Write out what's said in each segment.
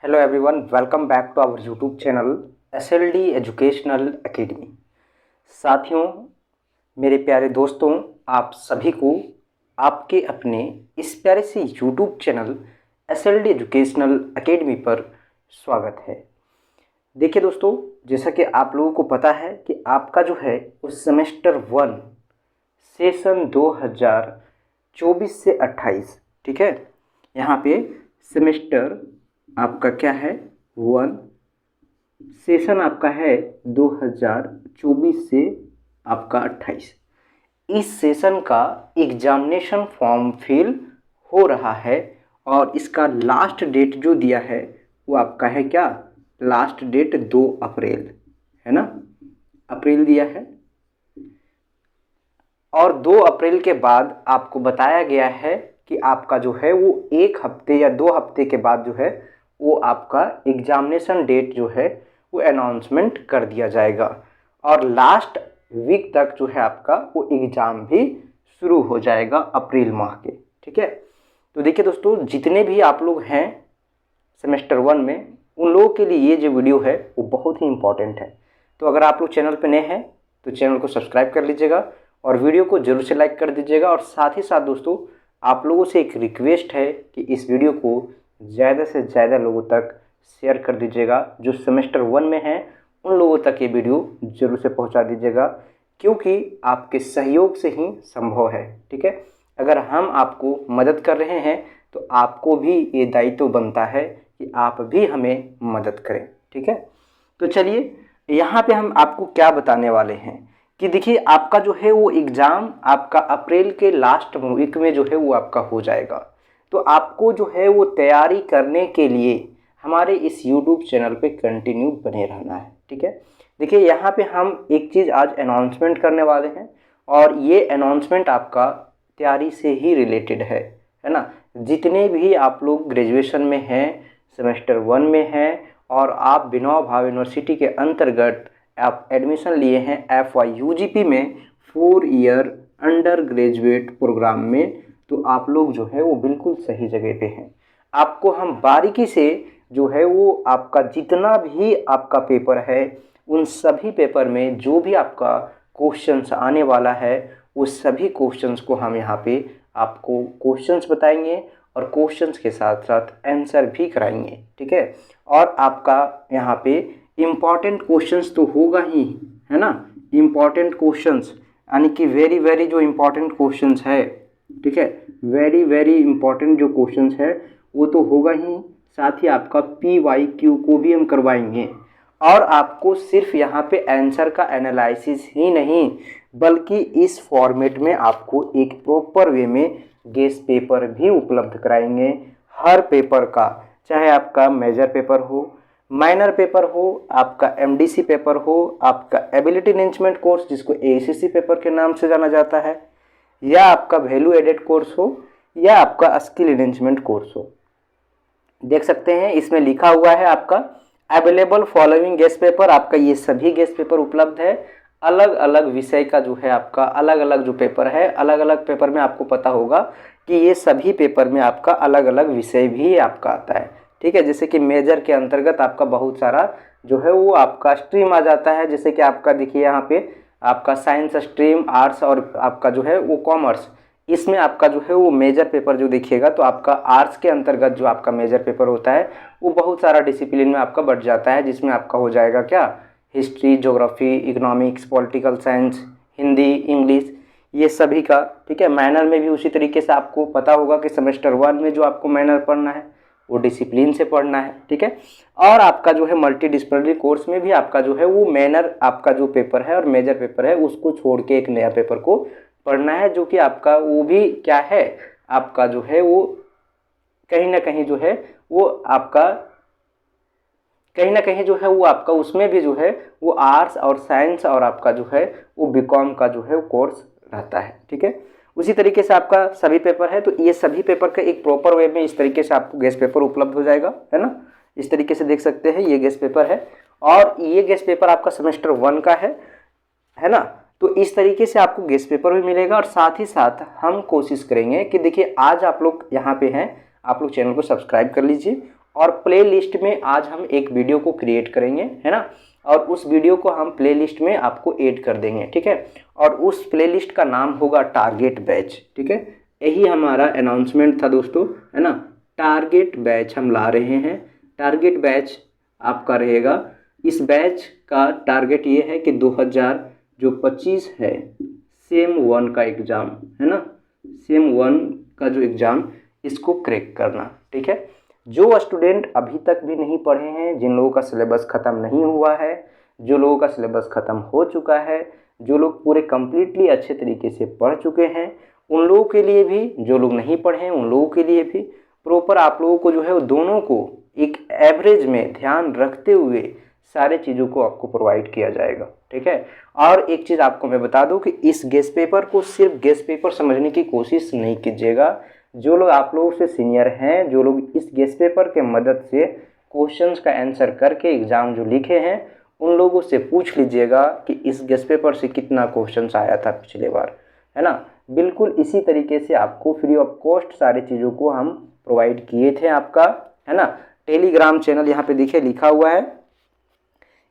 Hello everyone, welcome back to our YouTube channel SLD educational academy. साथियों, मेरे प्यारे दोस्तों, आप सभी को आपके अपने इस प्यारे से YouTube channel SLD educational academy पर स्वागत है। देखिए दोस्तों, जैसा कि आप लोगों को पता है कि आपका जो है उस सेमेस्टर 1 सेशन 2024 से 28, ठीक है। यहाँ पे सेमेस्टर आपका क्या है 1 सेशन आपका है 2024 से आपका 28। इस सेशन का एग्जामिनेशन फॉर्म फिल हो रहा है और इसका लास्ट डेट जो दिया है वो आपका है क्या, लास्ट डेट 2 अप्रैल है ना, अप्रैल दिया है। और 2 अप्रैल के बाद आपको बताया गया है कि आपका जो है वो 1 हफ्ते या 2 हफ्ते के बाद जो है वो आपका एग्जामिनेशन डेट जो है वो अनाउंसमेंट कर दिया जाएगा और लास्ट वीक तक जो है आपका वो एग्ज़ाम भी शुरू हो जाएगा अप्रैल माह के, ठीक है। तो देखिए दोस्तों, जितने भी आप लोग हैं सेमेस्टर 1 में, उन लोगों के लिए ये जो वीडियो है वो बहुत ही इम्पॉर्टेंट है। तो अगर आप लोग चैनल पर नए हैं तो चैनल को सब्सक्राइब कर लीजिएगा और वीडियो को ज़रूर से लाइक कर दीजिएगा। और साथ ही साथ दोस्तों, आप लोगों से एक रिक्वेस्ट है कि इस वीडियो को ज़्यादा से ज़्यादा लोगों तक शेयर कर दीजिएगा। जो सेमेस्टर 1 में हैं उन लोगों तक ये वीडियो ज़रूर से पहुंचा दीजिएगा, क्योंकि आपके सहयोग से ही संभव है, ठीक है। अगर हम आपको मदद कर रहे हैं तो आपको भी ये दायित्व बनता है कि आप भी हमें मदद करें, ठीक है। तो चलिए, यहाँ पे हम आपको क्या बताने वाले हैं कि देखिए, आपका जो है वो एग्ज़ाम आपका अप्रैल के लास्ट वीक में जो है वो आपका हो जाएगा। तो आपको जो है वो तैयारी करने के लिए हमारे इस YouTube चैनल पे कंटिन्यू बने रहना है, ठीक है। देखिए, यहाँ पे हम एक चीज़ आज अनाउंसमेंट करने वाले हैं और ये अनाउंसमेंट आपका तैयारी से ही रिलेटेड है ना। जितने भी आप लोग ग्रेजुएशन में हैं, सेमेस्टर 1 में हैं और आप विनोबा भावे यूनिवर्सिटी के अंतर्गत आप एडमिशन लिए हैं FYUGP में 4 ईयर अंडर ग्रेजुएट प्रोग्राम में, तो आप लोग जो है वो बिल्कुल सही जगह पे हैं। आपको हम बारीकी से जो है वो आपका जितना भी आपका पेपर है उन सभी पेपर में जो भी आपका क्वेश्चंस आने वाला है वो सभी क्वेश्चंस को हम यहाँ पे आपको क्वेश्चंस बताएंगे और क्वेश्चंस के साथ साथ आंसर भी कराएंगे, ठीक है। और आपका यहाँ पे इम्पॉर्टेंट क्वेश्चंस तो होगा ही, है ना। इम्पॉर्टेंट क्वेश्चंस यानी कि वेरी वेरी जो इम्पॉर्टेंट क्वेश्चंस है, ठीक है, वेरी वेरी इम्पॉर्टेंट जो क्वेश्चंस है वो तो होगा ही। साथ ही आपका PYQ को भी हम करवाएंगे और आपको सिर्फ यहाँ पे आंसर का एनालिसिस ही नहीं बल्कि इस फॉर्मेट में आपको एक प्रॉपर वे में गेस्ट पेपर भी उपलब्ध कराएंगे हर पेपर का, चाहे आपका मेजर पेपर हो, माइनर पेपर हो, आपका MDC पेपर हो, आपका एबिलिटी एनहेंसमेंट कोर्स जिसको ACC पेपर के नाम से जाना जाता है, या आपका वैल्यू एडेड कोर्स हो, या आपका स्किल एनहेंसमेंट कोर्स हो। देख सकते हैं इसमें लिखा हुआ है आपका अवेलेबल फॉलोइंग गेस्ट पेपर। आपका ये सभी गेस्ट पेपर उपलब्ध है। अलग अलग विषय का जो है आपका अलग अलग जो पेपर है, अलग अलग पेपर में आपको पता होगा कि ये सभी पेपर में आपका अलग अलग विषय भी आपका आता है, ठीक है। जैसे कि मेजर के अंतर्गत आपका बहुत सारा जो है वो आपका स्ट्रीम आ जाता है। जैसे कि आपका देखिए यहाँ पे आपका साइंस स्ट्रीम, आर्ट्स और आपका जो है वो कॉमर्स, इसमें आपका जो है वो मेजर पेपर जो देखिएगा तो आपका आर्ट्स के अंतर्गत जो आपका मेजर पेपर होता है वो बहुत सारा डिसिप्लिन में आपका बढ़ जाता है, जिसमें आपका हो जाएगा क्या, history, geography, economics, political science, Hindi, English, ये सभी का, ठीक है। माइनर में भी उसी तरीके से आपको पता होगा कि सेमेस्टर 1 में जो आपको माइनर पढ़ना है वो डिसिप्लिन से पढ़ना है, ठीक है। और आपका जो है मल्टी डिसिप्लिनरी कोर्स में भी आपका जो है वो माइनर आपका जो पेपर है और मेजर पेपर है उसको छोड़ के एक नया पेपर को पढ़ना है, जो कि आपका वो भी क्या है, आपका जो है वो कहीं ना कहीं जो है वो आपका कहीं ना कहीं जो है वो आपका उसमें भी जो है वो आर्ट्स और साइंस और आपका जो है वो BCom का जो है वो कोर्स रहता है, ठीक है। उसी तरीके से आपका सभी पेपर है, तो ये सभी पेपर का एक प्रॉपर वे में इस तरीके से आपको गेस्ट पेपर उपलब्ध हो जाएगा, है ना। इस तरीके से देख सकते हैं ये गेस्ट पेपर है और ये गेस्ट पेपर आपका सेमेस्टर 1 का है ना। तो इस तरीके से आपको गेस्ट पेपर भी मिलेगा और साथ ही साथ हम कोशिश करेंगे कि देखिए आज आप लोग यहाँ पे हैं, आप लोग चैनल को सब्सक्राइब कर लीजिए और प्ले लिस्ट में आज हम एक वीडियो को क्रिएट करेंगे, है ना, और उस वीडियो को हम प्ले लिस्ट में आपको ऐड कर देंगे, ठीक है। और उस प्ले लिस्ट का नाम होगा टारगेट बैच, ठीक है। यही हमारा अनाउंसमेंट था दोस्तों, है ना। टारगेट बैच हम ला रहे हैं। टारगेट बैच आपका रहेगा, इस बैच का टारगेट ये है कि 2025 है सेम 1 का एग्ज़ाम, है ना, सेम 1 का जो एग्ज़ाम इसको क्रैक करना, ठीक है। जो स्टूडेंट अभी तक भी नहीं पढ़े हैं, जिन लोगों का सिलेबस ख़त्म नहीं हुआ है, जो लोगों का सिलेबस ख़त्म हो चुका है, जो लोग पूरे कम्प्लीटली अच्छे तरीके से पढ़ चुके हैं, उन लोगों के लिए भी, जो लोग नहीं पढ़े हैं उन लोगों के लिए भी प्रॉपर आप लोगों को जो है वो दोनों को एक एवरेज में ध्यान रखते हुए सारे चीज़ों को आपको प्रोवाइड किया जाएगा, ठीक है। और एक चीज़ आपको मैं बता दूं कि इस गेस्ट पेपर को सिर्फ गेस्ट पेपर समझने की कोशिश नहीं कीजिएगा। जो लोग आप लोगों से सीनियर हैं, जो लोग इस गेस्ट पेपर के मदद से क्वेश्चंस का आंसर करके एग्ज़ाम जो लिखे हैं, उन लोगों से पूछ लीजिएगा कि इस गेस्ट पेपर से कितना क्वेश्चंस आया था पिछले बार, है ना। बिल्कुल इसी तरीके से आपको फ्री ऑफ कॉस्ट सारी चीज़ों को हम प्रोवाइड किए थे आपका, है ना। टेलीग्राम चैनल यहाँ पे देखिए लिखा हुआ है।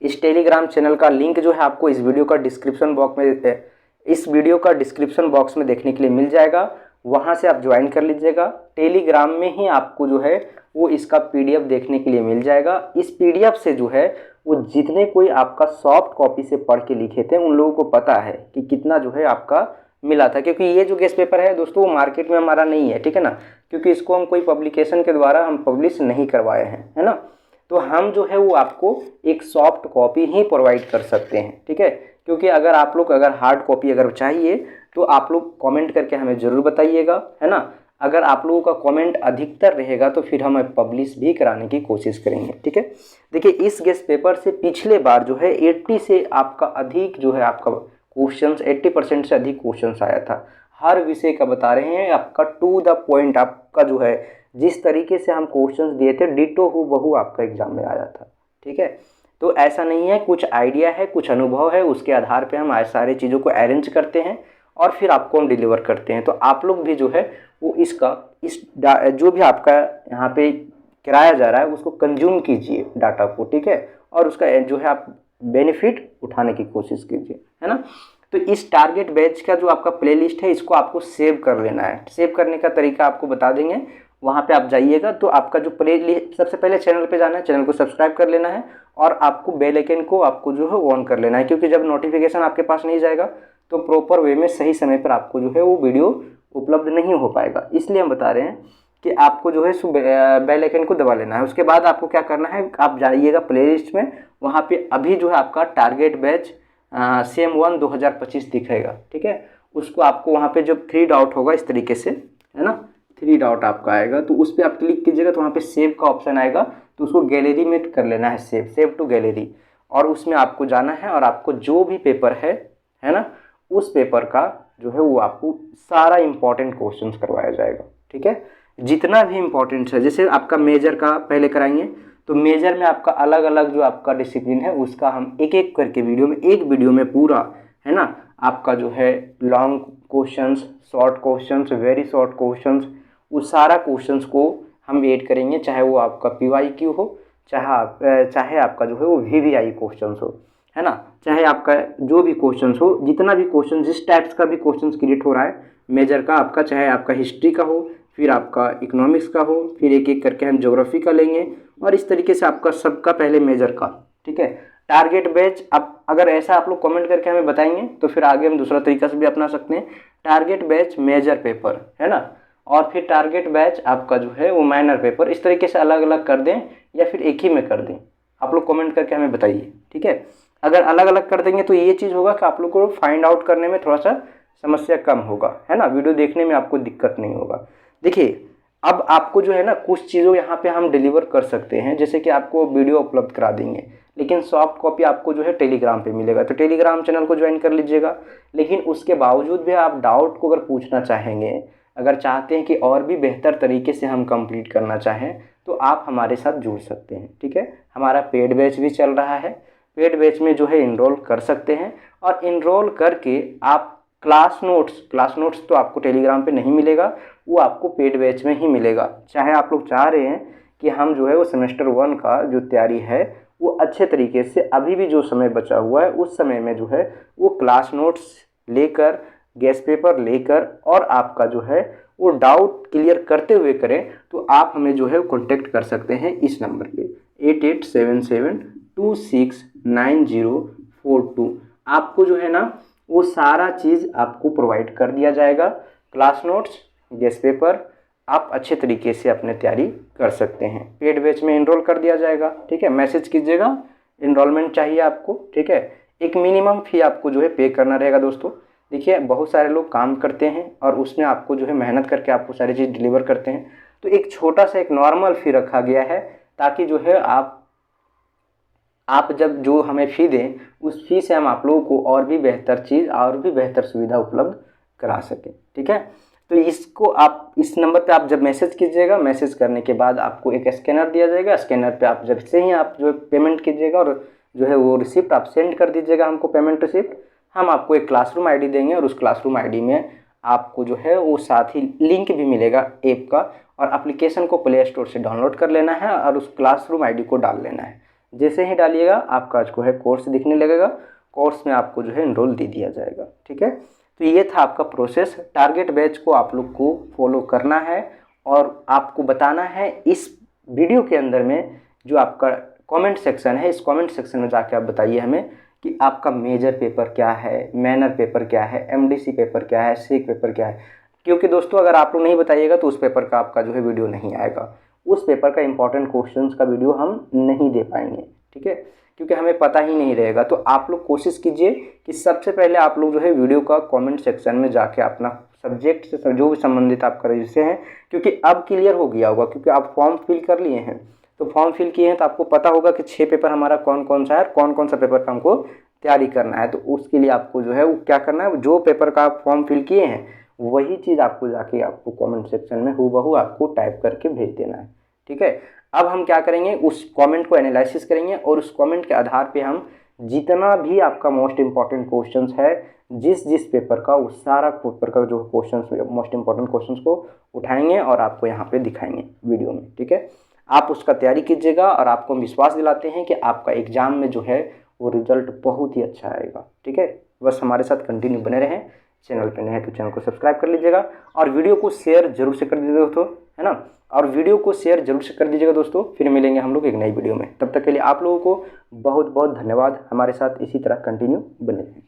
इस टेलीग्राम चैनल का लिंक जो है आपको इस वीडियो का डिस्क्रिप्शन बॉक्स में देखने के लिए मिल जाएगा। वहाँ से आप ज्वाइन कर लीजिएगा। टेलीग्राम में ही आपको जो है वो इसका पीडीएफ देखने के लिए मिल जाएगा। इस पीडीएफ से जो है वो जितने कोई आपका सॉफ्ट कॉपी से पढ़ के लिखे थे उन लोगों को पता है कि कितना जो है आपका मिला था, क्योंकि ये जो गेस्ट पेपर है दोस्तों वो मार्केट में हमारा नहीं है, ठीक है ना, क्योंकि इसको हम कोई पब्लिकेशन के द्वारा हम पब्लिश नहीं करवाए हैं, है ना। तो हम जो है वो आपको एक सॉफ्ट कॉपी ही प्रोवाइड कर सकते हैं, ठीक है। क्योंकि अगर आप लोग अगर हार्ड कॉपी अगर चाहिए तो आप लोग कमेंट करके हमें ज़रूर बताइएगा, है ना। अगर आप लोगों का कमेंट अधिकतर रहेगा तो फिर हम पब्लिश भी कराने की कोशिश करेंगे, ठीक है। देखिए इस गेस्ट पेपर से पिछले बार जो है 80 से आपका अधिक जो है आपका क्वेश्चंस 80% से अधिक क्वेश्चंस आया था। हर विषय का बता रहे हैं, आपका टू द पॉइंट आपका जो है जिस तरीके से हम क्वेश्चंस दिए थे डिटो हूबहू आपका एग्जाम में आया था, ठीक है। तो ऐसा नहीं है, कुछ आइडिया है, कुछ अनुभव है, उसके आधार पे हम सारी चीज़ों को अरेंज करते हैं और फिर आपको हम डिलीवर करते हैं। तो आप लोग भी जो है वो जो भी आपका यहाँ पे कराया जा रहा है उसको कंज्यूम कीजिए डाटा को, ठीक है, और उसका जो है आप बेनिफिट उठाने की कोशिश कीजिए, है ना। तो इस टारगेट बैच का जो आपका प्लेलिस्ट है इसको आपको सेव कर लेना है। सेव करने का तरीका आपको बता देंगे, वहाँ पे आप जाइएगा तो आपका जो प्लेलिस्ट, सबसे पहले चैनल पे जाना है, चैनल को सब्सक्राइब कर लेना है और आपको बेल आइकन को आपको जो है ऑन कर लेना है, क्योंकि जब नोटिफिकेशन आपके पास नहीं जाएगा तो प्रॉपर वे में सही समय पर आपको जो है वो वीडियो उपलब्ध नहीं हो पाएगा। इसलिए हम बता रहे हैं कि आपको जो है बेल आइकन को दबा लेना है। उसके बाद आपको क्या करना है, आप जाइएगा प्लेलिस्ट में, वहाँ पे अभी जो है आपका टारगेट बैच सेम 1 2025 दिखेगा, ठीक है। उसको आपको वहाँ पे जब 3 डॉट होगा इस तरीके से, है ना, 3 डॉट आपका आएगा तो उस पर आप क्लिक कीजिएगा तो वहाँ पे सेव का ऑप्शन आएगा, तो उसको गैलरी में कर लेना है, सेव टू गैलरी, और उसमें आपको जाना है और आपको जो भी पेपर है ना, उस पेपर का जो है वो आपको सारा इंपॉर्टेंट क्वेश्चंस करवाया जाएगा, ठीक है। जितना भी इम्पोर्टेंट है, जैसे आपका मेजर का पहले कराएंगे तो मेजर में आपका अलग अलग जो आपका डिसिप्लिन है उसका हम एक एक करके एक वीडियो में पूरा, है ना, आपका जो है long questions, short questions, very short questions, उस सारा क्वेश्चंस को हम ऐड करेंगे, चाहे वो आपका PYQ हो, चाहे आपका जो है वो VVI क्वेश्चंस हो, है ना, चाहे आपका जो भी क्वेश्चंस हो, जितना भी क्वेश्चन जिस टाइप्स का भी क्वेश्चंस क्रिएट हो रहा है मेजर का आपका, चाहे आपका हिस्ट्री का हो, फिर आपका इकोनॉमिक्स का हो, फिर एक एक करके हम ज्योग्राफी का लेंगे और इस तरीके से आपका सबका पहले मेजर का, ठीक है। टारगेट बैच अब अगर ऐसा आप लोग कमेंट करके हमें बताएंगे तो फिर आगे हम दूसरा तरीका से भी अपना सकते हैं। टारगेट बैच मेजर पेपर, है ना, और फिर टारगेट बैच आपका जो है वो माइनर पेपर, इस तरीके से अलग अलग कर दें या फिर एक ही में कर दें, आप लोग कमेंट करके हमें बताइए, ठीक है। अगर अलग अलग कर देंगे तो ये चीज़ होगा कि आप लोग को फाइंड आउट करने में थोड़ा सा समस्या कम होगा, है ना, वीडियो देखने में आपको दिक्कत नहीं होगा। देखिए अब आपको जो है ना कुछ चीज़ों यहाँ पे हम डिलीवर कर सकते हैं, जैसे कि आपको वीडियो उपलब्ध करा देंगे, लेकिन सॉफ्ट कॉपी आपको जो है टेलीग्राम पे मिलेगा, तो टेलीग्राम चैनल को ज्वाइन कर लीजिएगा। लेकिन उसके बावजूद भी आप डाउट को अगर पूछना चाहेंगे, अगर चाहते हैं कि और भी बेहतर तरीके से हम कंप्लीट करना चाहें तो आप हमारे साथ जुड़ सकते हैं, ठीक है। हमारा पेड बैच भी चल रहा है, पेड बैच में जो है इनरोल कर सकते हैं और इनरोल करके आप क्लास नोट्स तो आपको टेलीग्राम पे नहीं मिलेगा, वो आपको पेड बैच में ही मिलेगा। चाहे आप लोग चाह रहे हैं कि हम जो है वो सेमेस्टर 1 का जो तैयारी है वो अच्छे तरीके से अभी भी जो समय बचा हुआ है उस समय में जो है वो क्लास नोट्स लेकर, गेस्ट पेपर लेकर और आपका जो है वो डाउट क्लियर करते हुए करें। तो आप हमें जो है कॉन्टेक्ट कर सकते हैं इस नंबर पे 8877269042। आपको जो है ना वो सारा चीज़ आपको प्रोवाइड कर दिया जाएगा, क्लास नोट्स, गेस्ट पेपर, आप अच्छे तरीके से अपने तैयारी कर सकते हैं। पेड बैच में इनरोल कर दिया जाएगा, ठीक है। मैसेज कीजिएगा, इनरोलमेंट चाहिए आपको, ठीक है। एक मिनिमम फ़ी आपको जो है पे करना रहेगा दोस्तों। देखिए बहुत सारे लोग काम करते हैं और उसमें आपको जो है मेहनत करके आपको सारी चीज़ डिलीवर करते हैं, तो एक छोटा सा एक नॉर्मल फ़ी रखा गया है ताकि जो है आप जब जो हमें फ़ी दें उस फ़ी से हम आप लोगों को और भी बेहतर चीज़ और भी बेहतर सुविधा उपलब्ध करा सकें, ठीक है। तो इसको आप इस नंबर पे आप जब मैसेज कीजिएगा, मैसेज करने के बाद आपको एक स्कैनर दिया जाएगा। स्कैनर पे आप जब से ही आप जो पेमेंट कीजिएगा और जो है वो रिसिप्ट आप सेंड कर दीजिएगा हमको, पेमेंट रिसिप्ट। हम आपको एक क्लासरूम आईडी देंगे और उस क्लासरूम आईडी में आपको जो है वो साथ ही लिंक भी मिलेगा ऐप का, और एप्लीकेशन को प्ले स्टोर से डाउनलोड कर लेना है और उस क्लासरूम आईडी को डाल लेना है। जैसे ही डालिएगा आपका जो है कोर्स दिखने लगेगा, कोर्स में आपको जो है इनरोल दे दिया जाएगा, ठीक है। तो ये था आपका प्रोसेस। टारगेट बैच को आप लोग को फॉलो करना है और आपको बताना है इस वीडियो के अंदर में जो आपका कमेंट सेक्शन है, इस कमेंट सेक्शन में जाके आप बताइए हमें कि आपका मेजर पेपर क्या है, मैनर पेपर क्या है, एमडीसी पेपर क्या है, सेक पेपर क्या है। क्योंकि दोस्तों अगर आप लोग नहीं बताइएगा तो उस पेपर का आपका जो है वीडियो नहीं आएगा, उस पेपर का इंपॉर्टेंट क्वेश्चंस का वीडियो हम नहीं दे पाएंगे, ठीक है, क्योंकि हमें पता ही नहीं रहेगा। तो आप लोग कोशिश कीजिए कि सबसे पहले आप लोग जो है वीडियो का कमेंट सेक्शन में जाके अपना सब्जेक्ट से जो भी संबंधित आपका रजिस्टर है, क्योंकि अब क्लियर हो गया होगा, क्योंकि आप फॉर्म फिल कर लिए हैं। तो फॉर्म फिल किए हैं तो आपको पता होगा कि 6 पेपर हमारा कौन कौन सा है, कौन कौन सा पेपर का हमको तैयारी करना है। तो उसके लिए आपको जो है वो क्या करना है, जो पेपर का आप फॉर्म फिल किए हैं वही चीज़ आपको जाके आपको कमेंट सेक्शन में हूबहू आपको टाइप करके भेज देना है, ठीक है। अब हम क्या करेंगे, उस कमेंट को एनालिसिस करेंगे और उस कमेंट के आधार पे हम जितना भी आपका मोस्ट इम्पॉर्टेंट क्वेश्चंस है जिस पेपर का, उस सारा पेपर का जो क्वेश्चंस मोस्ट इम्पॉर्टेंट क्वेश्चंस को उठाएंगे और आपको यहाँ पे दिखाएंगे वीडियो में, ठीक है। आप उसका तैयारी कीजिएगा और आपको हम विश्वास दिलाते हैं कि आपका एग्ज़ाम में जो है वो रिजल्ट बहुत ही अच्छा आएगा, ठीक है। बस हमारे साथ कंटिन्यू बने रहें। चैनल पे नए हैं तो चैनल को सब्सक्राइब कर लीजिएगा और वीडियो को शेयर जरूर से कर दीजिएगा दोस्तों, है ना। और वीडियो को शेयर जरूर से कर दीजिएगा दोस्तों। फिर मिलेंगे हम लोग एक नई वीडियो में, तब तक के लिए आप लोगों को बहुत बहुत धन्यवाद। हमारे साथ इसी तरह कंटिन्यू बने रहें।